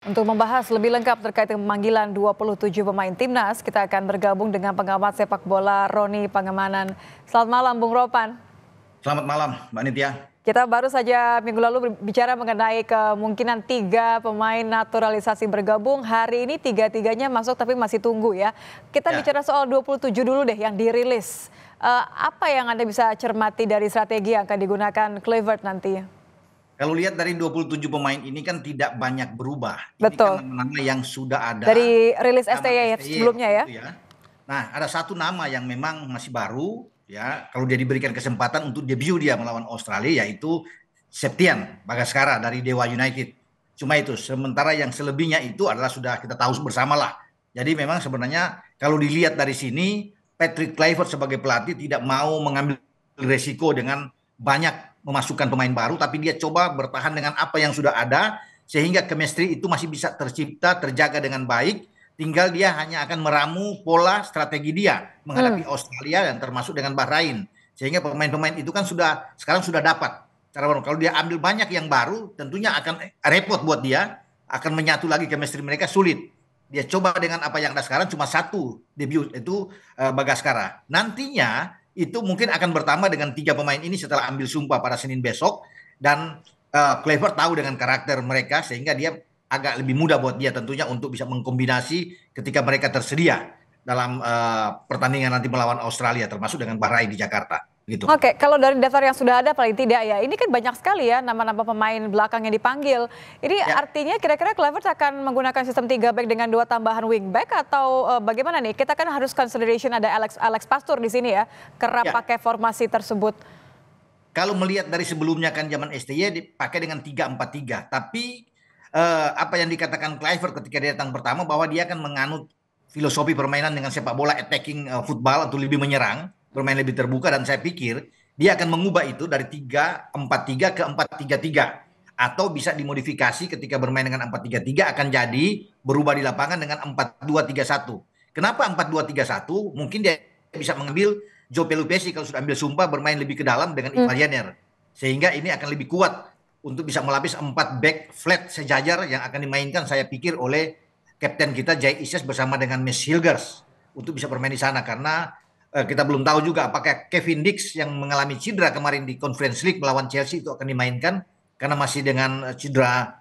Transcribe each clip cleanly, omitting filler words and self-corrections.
Untuk membahas lebih lengkap terkait dengan pemanggilan 27 pemain timnas, kita akan bergabung dengan pengamat sepak bola Roni Pangemanan. Selamat malam, Bung Ropan. Selamat malam, Mbak Nitya. Kita baru saja minggu lalu bicara mengenai kemungkinan 3 pemain naturalisasi bergabung. Hari ini 3-3-nya masuk tapi masih tunggu ya. Kita bicara soal 27 dulu deh yang dirilis. Apa yang Anda bisa cermati dari strategi yang akan digunakan Kluivert nanti? Kalau lihat dari 27 pemain ini kan tidak banyak berubah. Betul. Ini kan nama-nama yang sudah ada. Dari rilis STY sebelumnya ya. Nah, ada satu nama yang memang masih baru ya. Kalau dia diberikan kesempatan untuk debut dia melawan Australia, yaitu Septian Bagaskara dari Dewa United. Cuma itu. Sementara yang selebihnya itu adalah sudah kita tahu bersama lah. Jadi memang sebenarnya kalau dilihat dari sini, Patrick Kluivert sebagai pelatih tidak mau mengambil resiko dengan banyak memasukkan pemain baru, tapi dia coba bertahan dengan apa yang sudah ada sehingga chemistry itu masih bisa tercipta, terjaga dengan baik. Tinggal dia hanya akan meramu pola strategi dia menghadapi Australia dan termasuk dengan Bahrain. Sehingga pemain-pemain itu kan sekarang sudah dapat cara baru. Kalau dia ambil banyak yang baru, tentunya akan repot buat dia, akan menyatu lagi chemistry mereka sulit. Dia coba dengan apa yang ada sekarang cuma satu debut itu Bagaskara. Nantinya itu mungkin akan bertambah dengan 3 pemain ini setelah ambil sumpah pada Senin besok, dan Kluivert tahu dengan karakter mereka sehingga dia agak lebih mudah buat dia tentunya untuk bisa mengkombinasi ketika mereka tersedia dalam pertandingan nanti melawan Australia termasuk dengan Bahrain di Jakarta. Gitu. Oke, kalau dari daftar yang sudah ada paling tidak ya, ini kan banyak sekali ya nama-nama pemain belakang yang dipanggil. Ini artinya kira-kira Kluivert akan menggunakan sistem 3 back dengan 2 tambahan wingback atau bagaimana nih? Kita kan harus consideration ada Alex Pastur di sini ya, kerap pakai formasi tersebut. Kalau melihat dari sebelumnya kan zaman STY dipakai dengan 3-4-3, tapi apa yang dikatakan Kluivert ketika dia datang pertama bahwa dia akan menganut filosofi permainan dengan sepak bola attacking football atau lebih menyerang, bermain lebih terbuka, dan saya pikir dia akan mengubah itu dari 3-4-3 ke 4-3-3 atau bisa dimodifikasi ketika bermain dengan 4-3-3 akan jadi berubah di lapangan dengan 4-2-3-1. Kenapa 4-2-3-1? Mungkin dia bisa mengambil Joe Pelupessy kalau sudah ambil sumpah bermain lebih ke dalam dengan Ivar Jenner, sehingga ini akan lebih kuat untuk bisa melapis 4 back flat sejajar yang akan dimainkan saya pikir oleh kapten kita Jay Ises bersama dengan Mes Hilgers untuk bisa bermain di sana, karena kita belum tahu juga apakah Kevin Dix yang mengalami cedera kemarin di Conference League melawan Chelsea itu akan dimainkan karena masih dengan cedera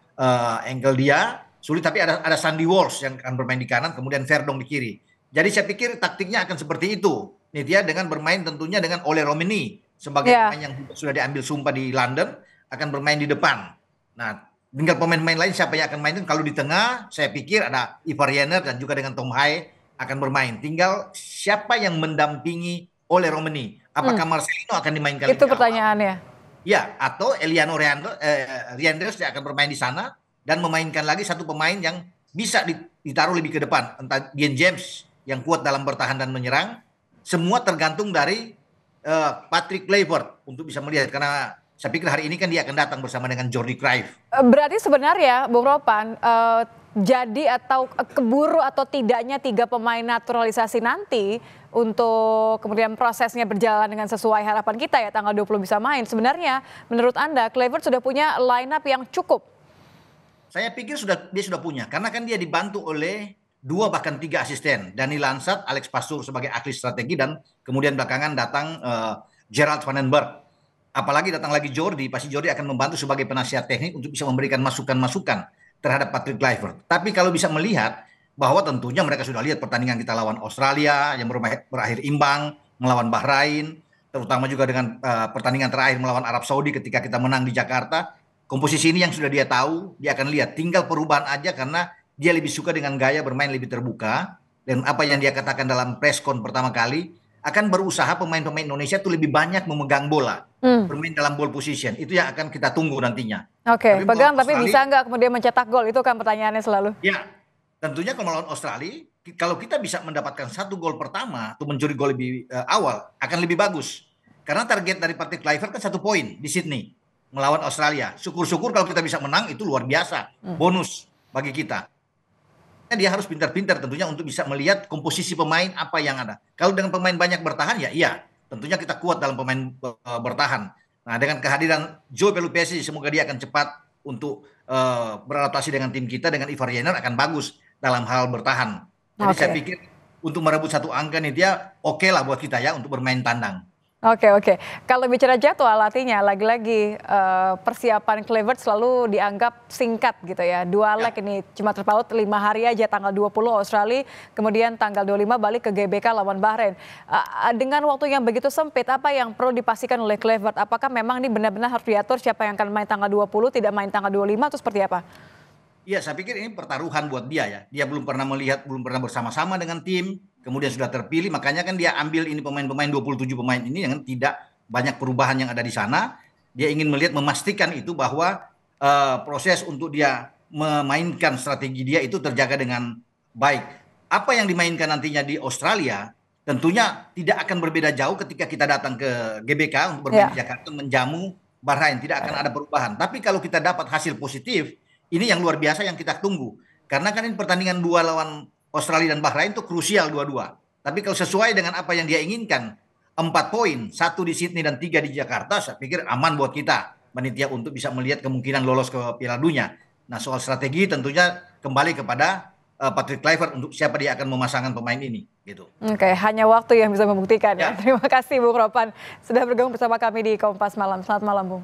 ankle dia sulit, tapi ada Sandy Walsh yang akan bermain di kanan, kemudian Verdong di kiri. Jadi saya pikir taktiknya akan seperti itu. Dia dengan bermain tentunya dengan Ole Romeni sebagai pemain yang sudah diambil sumpah di London akan bermain di depan. Nah, tinggal pemain-pemain lain siapa yang akan main. Kalau di tengah saya pikir ada Ivar Jenner dan juga dengan Tom Haye akan bermain. Tinggal siapa yang mendampingi Ole Romeni. Apakah Marcelino akan dimainkan? Itu pertanyaannya. Ya, atau Eliano Reanders yang akan bermain di sana dan memainkan lagi satu pemain yang bisa ditaruh lebih ke depan. Entah Dean James yang kuat dalam bertahan dan menyerang. Semua tergantung dari Patrick Kluivert untuk bisa melihat, karena saya pikir hari ini kan dia akan datang bersama dengan Jordi Cruyff. Berarti sebenarnya Bung Ropan, jadi atau keburu atau tidaknya 3 pemain naturalisasi nanti untuk kemudian prosesnya berjalan dengan sesuai harapan kita ya tanggal 20 bisa main. Sebenarnya menurut Anda Kluivert sudah punya line up yang cukup? Saya pikir dia sudah punya, karena kan dia dibantu oleh 2 bahkan 3 asisten. Dani Lansat, Alex Pastur sebagai ahli strategi, dan kemudian belakangan datang Gerald Van den Berg. Apalagi datang lagi Jordi, pasti Jordi akan membantu sebagai penasihat teknik untuk bisa memberikan masukan-masukan terhadap Patrick Kluivert. Tapi kalau bisa melihat bahwa tentunya mereka sudah lihat pertandingan kita lawan Australia yang berakhir imbang, melawan Bahrain, terutama juga dengan pertandingan terakhir melawan Arab Saudi ketika kita menang di Jakarta. Komposisi ini yang sudah dia tahu, dia akan lihat. Tinggal perubahan aja karena dia lebih suka dengan gaya bermain lebih terbuka. Dan apa yang dia katakan dalam press-con pertama kali, akan berusaha pemain-pemain Indonesia itu lebih banyak memegang bola, bermain dalam ball position. Itu yang akan kita tunggu nantinya. Oke, pegang tapi bisa nggak kemudian mencetak gol? Itu kan pertanyaannya selalu. Ya, tentunya kalau melawan Australia, kalau kita bisa mendapatkan 1 gol pertama atau mencuri gol lebih awal, akan lebih bagus. Karena target dari Patrick Kluivert kan 1 poin di Sydney melawan Australia. Syukur-syukur kalau kita bisa menang, itu luar biasa, bonus bagi kita. Dia harus pintar-pintar tentunya untuk bisa melihat komposisi pemain apa yang ada. Kalau dengan pemain banyak bertahan ya iya, tentunya kita kuat dalam pemain bertahan. Nah, dengan kehadiran Joe Pelupessy semoga dia akan cepat untuk beradaptasi dengan tim kita dengan Ivar Jenner akan bagus dalam hal bertahan. Jadi saya pikir untuk merebut satu angka nih dia oke lah buat kita ya untuk bermain tandang. Oke. Kalau bicara jadwal artinya lagi-lagi persiapan Kluivert selalu dianggap singkat gitu ya. Dua leg ini cuma terpaut 5 hari aja, tanggal 20 Australia, kemudian tanggal 25 balik ke GBK lawan Bahrain. Dengan waktu yang begitu sempit, apa yang perlu dipastikan oleh Kluivert? Apakah memang ini benar-benar harus diatur siapa yang akan main tanggal 20, tidak main tanggal 25 atau seperti apa? Iya, saya pikir ini pertaruhan buat dia ya. Dia belum pernah melihat, belum pernah bersama-sama dengan tim, kemudian sudah terpilih, makanya kan dia ambil ini pemain-pemain 27 pemain ini yang tidak banyak perubahan yang ada di sana. Dia ingin melihat, memastikan itu bahwa proses untuk dia memainkan strategi dia itu terjaga dengan baik. Apa yang dimainkan nantinya di Australia, tentunya tidak akan berbeda jauh ketika kita datang ke GBK untuk bermain di Jakarta, menjamu Bahrain. Tidak akan ada perubahan. Tapi kalau kita dapat hasil positif, ini yang luar biasa yang kita tunggu. Karena kan ini pertandingan dua lawan Australia dan Bahrain itu krusial dua-dua. Tapi kalau sesuai dengan apa yang dia inginkan, 4 poin, 1 di Sydney dan 3 di Jakarta, saya pikir aman buat kita, panitia, untuk bisa melihat kemungkinan lolos ke Piala Dunia. Nah, soal strategi tentunya kembali kepada Patrick Kluivert untuk siapa dia akan memasangkan pemain ini. Gitu. Oke, hanya waktu yang bisa membuktikan ya. Terima kasih Bung Ropan sudah bergabung bersama kami di Kompas Malam. Selamat malam, Bung.